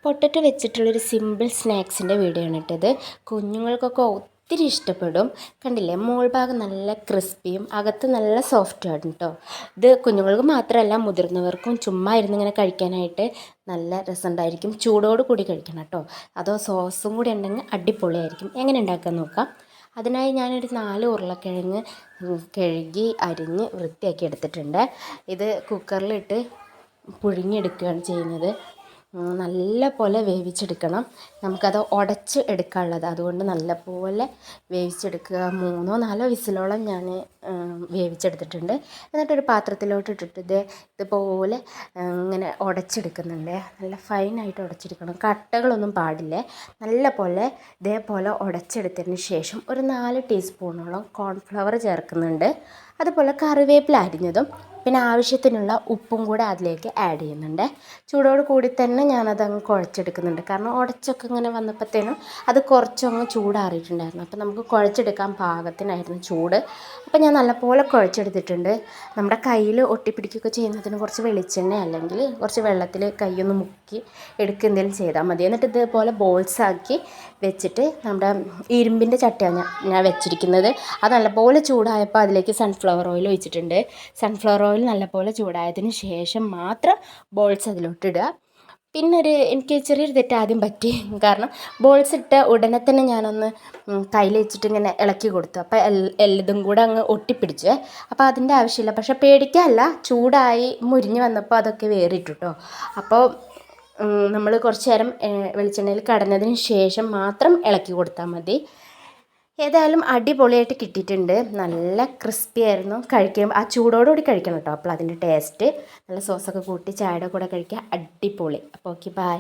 Potato വെച്ചിട്ടുള്ളൊരു simple സ്നാക്സിൻ്റെ video ആണ് ഇട്ടത്. കുഞ്ഞുങ്ങൾക്കൊക്കെ ഒത്തിരി ഇഷ്ടപ്പെടും. കണ്ടില്ലേ, മോൾ ഭാഗം നല്ല ക്രിസ്പിയും അകത്ത് നല്ല സോഫ്റ്റുമാണ് കേട്ടോ. ഇത് കുഞ്ഞുങ്ങൾക്ക് മാത്രമല്ല മുതിർന്നവർക്കും ചുമ്മാ ഇരുന്ന് ഇങ്ങനെ കഴിക്കാനായിട്ട് നല്ല രസമുണ്ടായിരിക്കും. ചൂടോട് കൂടി കഴിക്കണം കേട്ടോ. അതോ സോസും കൂടി ഉണ്ടെങ്കിൽ അടിപൊളിയായിരിക്കും. എങ്ങനെ ഉണ്ടാക്കാൻ നോക്കാം. അതിനായി ഞാനൊരു 4 ഉരുളക്കിഴങ്ങ് കഴുകി അരിഞ്ഞ് വൃത്തിയാക്കി എടുത്തിട്ടുണ്ട്. ഇത് കുക്കറിലിട്ട് പുഴുങ്ങിയെടുക്കുകയാണ് ചെയ്യുന്നത്. നല്ല പോലെ വേവിച്ചെടുക്കണം. നമുക്കത് ഉടച്ച് എടുക്കാനുള്ളത്, അതുകൊണ്ട് നല്ല പോലെ വേവിച്ചെടുക്കുക. 3-4 വിസിലോളം ഞാൻ വേവിച്ചെടുത്തിട്ടുണ്ട്. എന്നിട്ടൊരു പാത്രത്തിലോട്ട് ഇട്ടിട്ട് ഇതുപോലെ ഇങ്ങനെ ഉടച്ചെടുക്കുന്നുണ്ട്. നല്ല ഫൈനായിട്ട് ഉടച്ചെടുക്കണം, കട്ടകളൊന്നും പാടില്ല. നല്ല പോലെ ഇതേപോലെ ഉടച്ചെടുത്തതിന് ശേഷം ഒരു 4 ടീസ്പൂണോളം കോൺഫ്ലവർ ചേർക്കുന്നുണ്ട്. അതുപോലെ കറിവേപ്പില അരിഞ്ഞതും പിന്നെ ആവശ്യത്തിനുള്ള ഉപ്പും കൂടെ അതിലേക്ക് ആഡ് ചെയ്യുന്നുണ്ട്. ചൂടോട് കൂടി തന്നെ ഞാനതങ്ങ് കുഴച്ചെടുക്കുന്നുണ്ട്. കാരണം ഉടച്ചൊക്കെ ഇങ്ങനെ വന്നപ്പോഴത്തേനും അത് കുറച്ചങ്ങ് ചൂടാറിയിട്ടുണ്ടായിരുന്നു. അപ്പോൾ നമുക്ക് കുഴച്ചെടുക്കാൻ പാകത്തിനായിരുന്നു ചൂട്. അപ്പോൾ ഞാൻ നല്ലപോലെ കുഴച്ചെടുത്തിട്ടുണ്ട്. നമ്മുടെ കയ്യിൽ ഒട്ടിപ്പിടിക്കുകയൊക്കെ ചെയ്യുന്നതിന് കുറച്ച് വെളിച്ചെണ്ണ അല്ലെങ്കിൽ കുറച്ച് വെള്ളത്തിൽ കൈയൊന്ന് മുക്കി എടുക്കുക എന്തെങ്കിലും ചെയ്താൽ മതി. എന്നിട്ട് ഇതേപോലെ ബോൾസാക്കി വെച്ചിട്ട് നമ്മുടെ ഇരുമ്പിൻ്റെ ചട്ടിയാണ് ഞാൻ വെച്ചിരിക്കുന്നത്. അത് നല്ലപോലെ ചൂടായപ്പോൾ അതിലേക്ക് സൺഫ്ലവർ ഓയിൽ ഒഴിച്ചിട്ടുണ്ട്. സൺഫ്ലവർ ഓയിൽ നല്ലപോലെ ചൂടായതിന് ശേഷം മാത്രം ബോൾസ് അതിലോട്ടിടുക. പിന്നെ എനിക്ക് ചെറിയൊരു തെറ്റ് ആദ്യം പറ്റി. കാരണം ബോൾസ് ഇട്ട ഉടനെ തന്നെ ഞാനൊന്ന് കയ്യിൽ വെച്ചിട്ട് ഇങ്ങനെ ഇളക്കി കൊടുത്തു. അപ്പോൾ എല്ലതും കൂടെ അങ്ങ് ഒട്ടിപ്പിടിച്ച്. അപ്പോൾ അതിൻ്റെ ആവശ്യമില്ല. പക്ഷേ പേടിക്കാനല്ല, ചൂടായി മുരിഞ്ഞ് വന്നപ്പോൾ അതൊക്കെ വേറിട്ടു കേട്ടോ. അപ്പോൾ നമ്മൾ കുറച്ച് നേരം വെളിച്ചെണ്ണയിൽ കടന്നതിന് ശേഷം മാത്രം ഇളക്കി കൊടുത്താൽ മതി. ഏതായാലും അടിപൊളിയായിട്ട് കിട്ടിയിട്ടുണ്ട്. നല്ല ക്രിസ്പി ആയിരുന്നു. കഴിക്കുമ്പോൾ ആ ചൂടോടുകൂടി കഴിക്കണം കേട്ടോ. അപ്പോൾ അതിൻ്റെ ടേസ്റ്റ് നല്ല സോസൊക്കെ കൂട്ടി ചായയുടെ കൂടെ കഴിക്കുക, അടിപൊളി. അപ്പോൾ ഓക്കെ, ബൈ.